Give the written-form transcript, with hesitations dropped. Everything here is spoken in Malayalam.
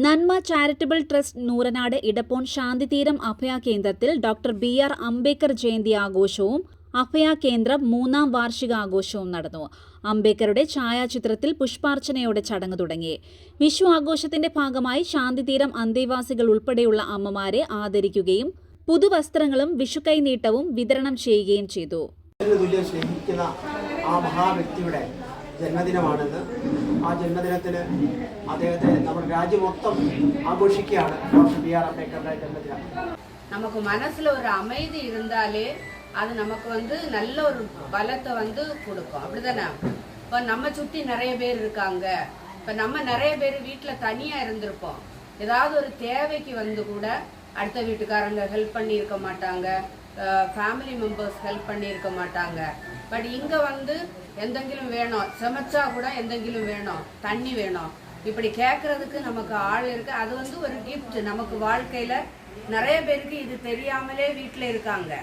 നന്മ ചാരിറ്റബിൾ ട്രസ്റ്റ് നൂറനാട് ഇടപ്പോൺ ശാന്തിതീരം അഭയ കേന്ദ്രത്തിൽ ഡോക്ടർ ബി.ആർ. അംബേദ്കർ ജയന്തി ആഘോഷവും അഭയ കേന്ദ്രം 3ാം വാർഷികാഘോഷവും നടന്നു. അംബേദ്കറുടെ ഛായാചിത്രത്തിൽ പുഷ്പാർച്ചനയോടെ ചടങ്ങ് തുടങ്ങി. വിഷു ആഘോഷത്തിന്റെ ഭാഗമായി ശാന്തിതീരം അന്തേവാസികൾ ഉൾപ്പെടെയുള്ള അമ്മമാരെ ആദരിക്കുകയും പുതുവസ്ത്രങ്ങളും വിഷുക്കൈനീട്ടവും വിതരണം ചെയ്യുകയും ചെയ്തു. ജന്മദിനമാണെന്ന് ആ ജന്മദിനത്തിന് അദ്ദേഹത്തെ നമ്മുടെ രാജ്യം മൊത്തം ആഘോഷിക്കുകയാണ്. Doctor BR. അംബേദ്കറുടെ ജന്മദിനം. நமக்கு மனசுல ஒரு அமைதி இருந்தாலே அது நமக்கு நல்ல ஒரு பலத்தை கொடுக்கும். அப்படிதானே? இப்போ நம்ம சுற்றி நிறைய பேர் இருக்காங்க. இப்போ நம்ம நிறைய பேர் வீட்டில் தனியாக இருந்திருப்போம். ஏதாவது ஒரு தேவைக்கு கூட அடுத்த வீட்டுக்காரங்க ஹெல்ப் பண்ணியிருக்க மாட்டாங்க, ஃபேமிலி மெம்பர்ஸ் ஹெல்ப் பண்ணியிருக்க மாட்டாங்க. பட் இங்கே എന്തെങ്കിലും വേണോ, சமைச்சா கூட എന്തെങ്കിലും வேணும், தண்ணி வேணும், இப்படி கேட்கறதுக்கு நமக்கு ஆள் இருக்கு. அது ஒரு கிஃப்ட். நமக்கு வாழ்க்கையில நிறைய பேருக்கு இது தெரியாமலே வீட்டில் இருக்காங்க.